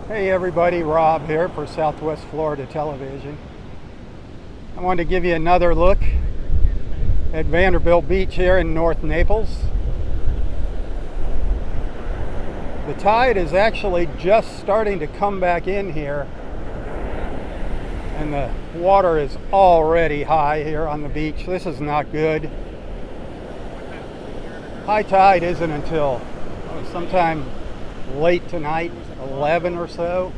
Hey everybody, Rob here for Southwest Florida Television. I wanted to give you another look at Vanderbilt Beach here in North Naples. The tide is actually just starting to come back in here, and the water is already high here on the beach. This is not good. High tide isn't until sometime late tonight, 11 or so.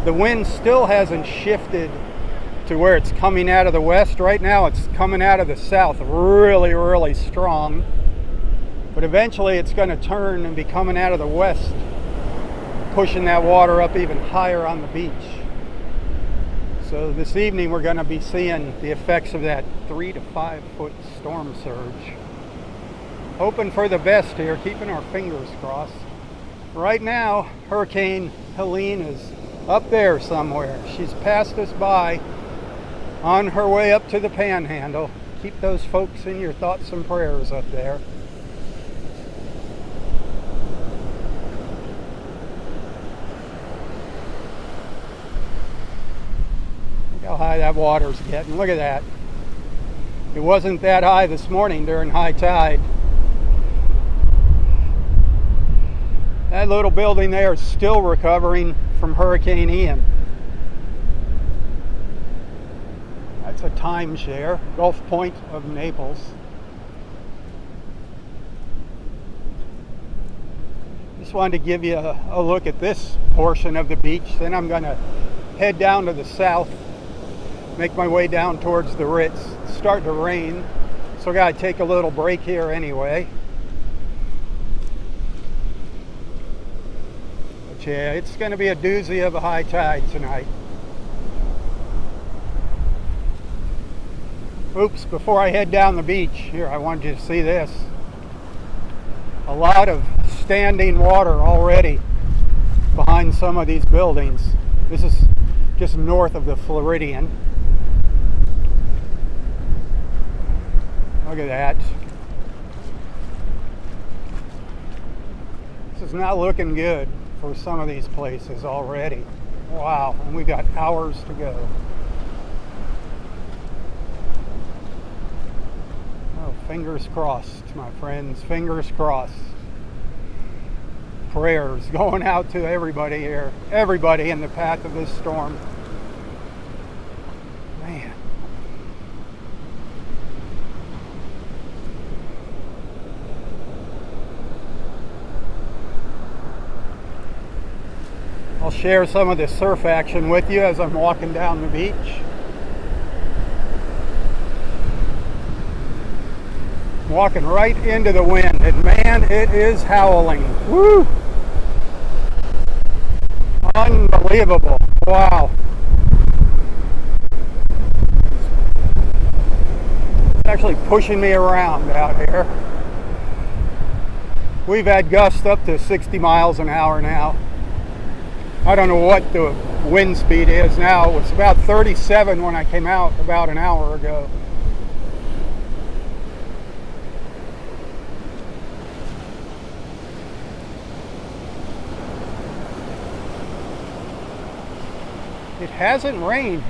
The wind still hasn't shifted to where it's coming out of the west. Right now it's coming out of the south really strong, but eventually it's going to turn and be coming out of the west, pushing that water up even higher on the beach. So this evening we're going to be seeing the effects of that 3 to 5 foot storm surge. Hoping for the best here, keeping our fingers crossed. Right now, Hurricane Helene is up there somewhere. She's passed us by on her way up to the Panhandle. Keep those folks in your thoughts and prayers up there. Look how high that water's getting. Look at that. It wasn't that high this morning during high tide. That little building there is still recovering from Hurricane Ian. That's a timeshare, Gulf Point of Naples. Just wanted to give you a look at this portion of the beach. Then I'm going to head down to the south, make my way down towards the Ritz. It's starting to rain, so I got to take a little break here anyway. Yeah, it's going to be a doozy of a high tide tonight. Oops, before I head down the beach, here, I wanted you to see this. A lot of standing water already behind some of these buildings. This is just north of the Floridian. Look at that. This is not looking good for some of these places already. Wow, and we've got hours to go. Oh, fingers crossed, my friends, fingers crossed. Prayers going out to everybody here, everybody in the path of this storm. Man. I'll share some of the surf action with you as I'm walking down the beach. Walking right into the wind, and man, it is howling. Woo! Unbelievable. Wow. It's actually pushing me around out here. We've had gusts up to 60 miles an hour now. I don't know what the wind speed is now. It was about 37 when I came out about an hour ago. It hasn't rained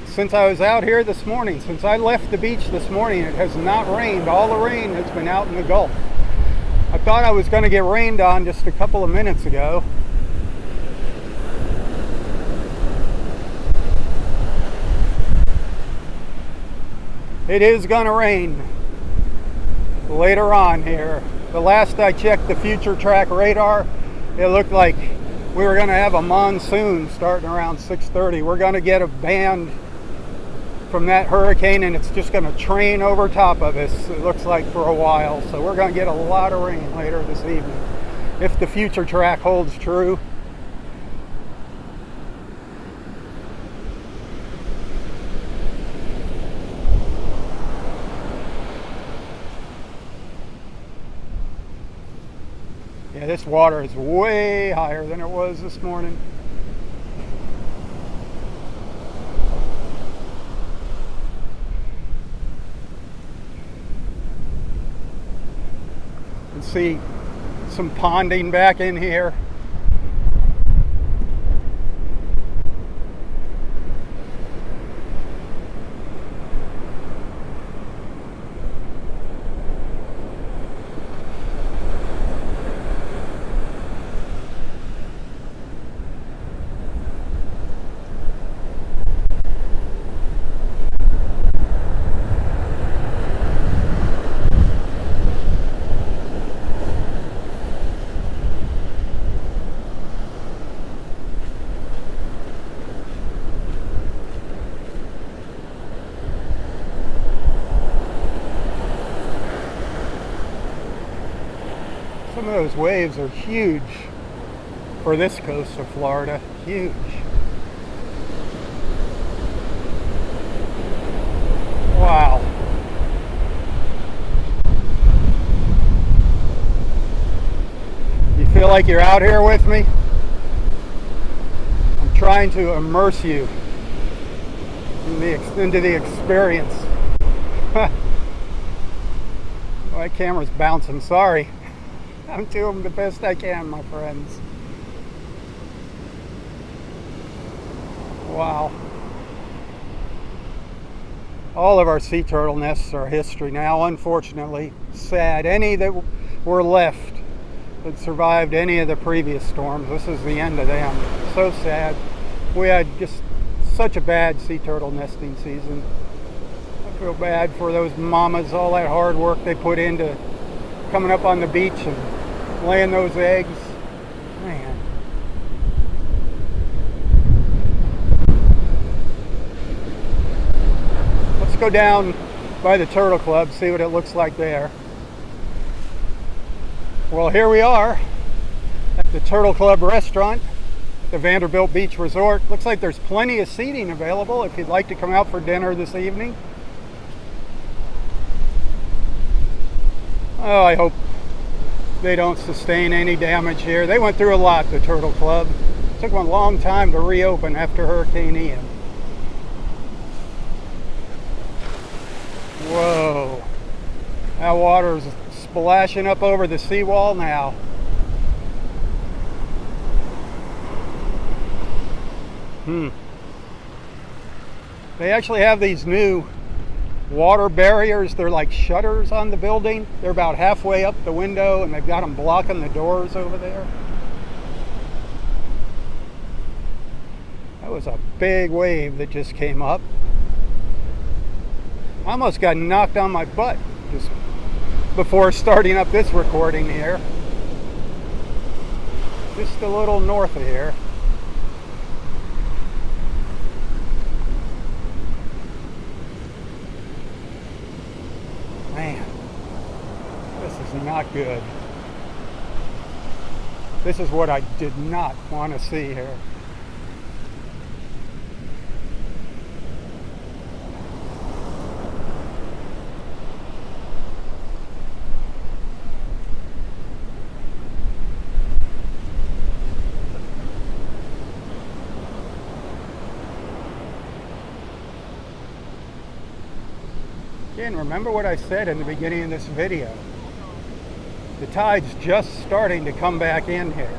since I was out here this morning. Since I left the beach this morning, it has not rained. All the rain has been out in the Gulf. I thought I was going to get rained on just a couple of minutes ago. It is going to rain later on here. The last I checked the future track radar, it looked like we were going to have a monsoon starting around 6:30. We're going to get a band from that hurricane, and it's just going to train over top of us, it looks like, for a while. So we're going to get a lot of rain later this evening, if the future track holds true. Yeah, this water is way higher than it was this morning. And see some ponding back in here. Some of those waves are huge for this coast of Florida. Huge. Wow. You feel like you're out here with me? I'm trying to immerse you into the experience. My camera's bouncing, sorry. I'm doing the best I can, my friends. Wow. All of our sea turtle nests are history now, unfortunately. Sad. Any that were left that survived any of the previous storms, this is the end of them. So sad. We had just such a bad sea turtle nesting season. I feel bad for those mamas, all that hard work they put into coming up on the beach and laying those eggs. Man. Let's go down by the Turtle Club, see what it looks like there. Well, here we are at the Turtle Club restaurant, the Vanderbilt Beach Resort. Looks like there's plenty of seating available if you'd like to come out for dinner this evening. Oh, I hope they don't sustain any damage here. They went through a lot, the Turtle Club. It took them a long time to reopen after Hurricane Ian. Whoa. That water's splashing up over the seawall now. They actually have these new water barriers. They're like shutters on the building. They're about halfway up the window and they've got them blocking the doors over there. That was a big wave that just came up. I almost got knocked on my butt just before starting up this recording here. Just a little north of here. Man, this is not good. This is what I did not want to see here. Again, remember what I said in the beginning of this video. The tide's just starting to come back in here.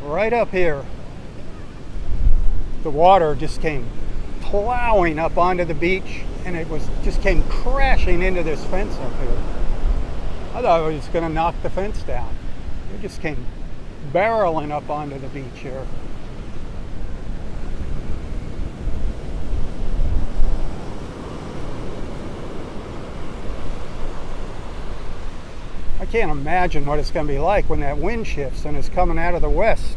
Right up here, the water just came plowing up onto the beach, and it just came crashing into this fence up here. I thought it was going to knock the fence down. It just came barreling up onto the beach here. I can't imagine what it's going to be like when that wind shifts and it's coming out of the west.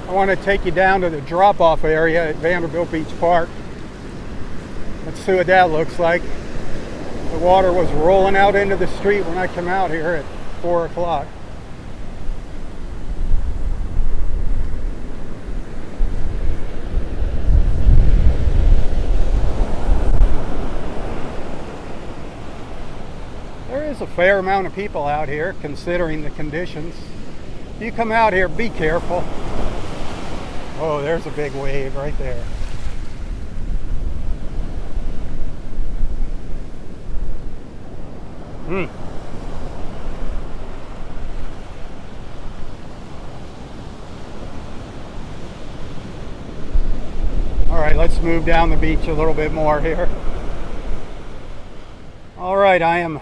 I want to take you down to the drop-off area at Vanderbilt Beach Park. Let's see what that looks like. The water was rolling out into the street when I come out here at 4 o'clock. There is a fair amount of people out here considering the conditions. If you come out here, be careful. Oh, there's a big wave right there. All right, let's move down the beach a little bit more here. All right, I am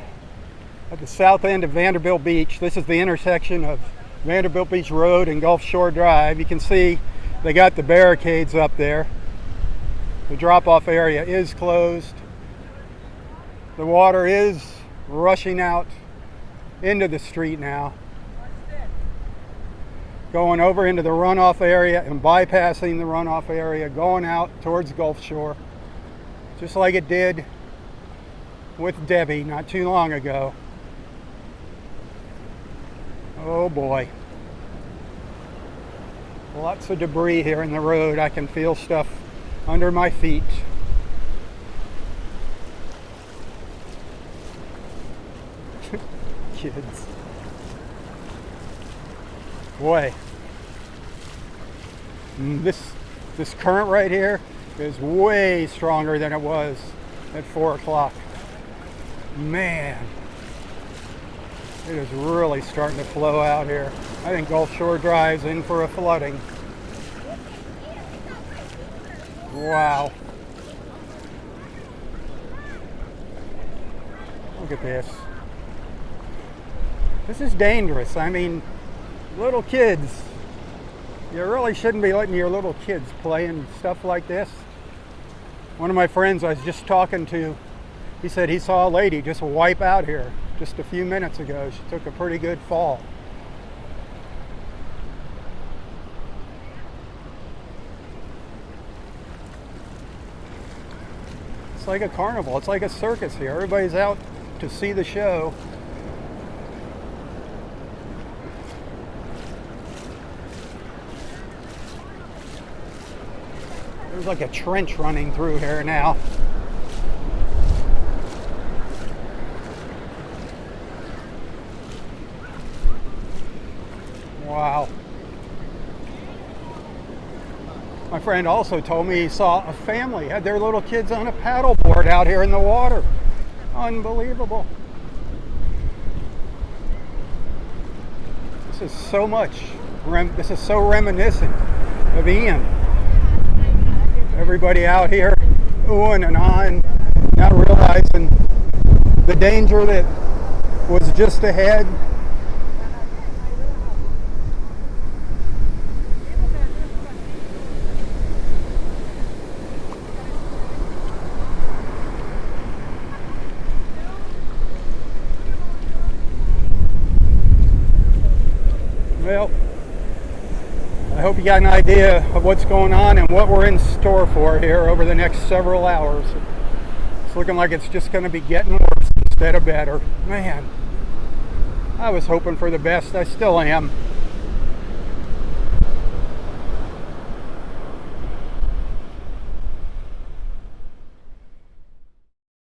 at the south end of Vanderbilt Beach. This is the intersection of Vanderbilt Beach Road and Gulf Shore Drive. You can see they got the barricades up there. The drop-off area is closed. The water is rushing out into the street now, going over into the runoff area and bypassing the runoff area, going out towards Gulf Shore, just like it did with Debbie not too long ago. Oh boy. Lots of debris here in the road. I can feel stuff under my feet. Kids. Boy. This current right here is way stronger than it was at 4 o'clock. Man. It is really starting to flow out here. I think Gulf Shore Drive's in for a flooding. Wow. Look at this. This is dangerous. I mean, little kids. You really shouldn't be letting your little kids play in stuff like this. One of my friends I was just talking to, he said he saw a lady just wipe out here just a few minutes ago. She took a pretty good fall. It's like a carnival. It's like a circus here. Everybody's out to see the show. There's like a trench running through here now. Wow. My friend also told me he saw a family had their little kids on a paddleboard out here in the water. Unbelievable. This is so much. This is so reminiscent of Ian. Everybody out here oohing and ahhing, not realizing the danger that was just ahead. Well, I hope you got an idea of what's going on and what we're in store for here over the next several hours. It's looking like it's just going to be getting worse instead of better. Man, I was hoping for the best. I still am.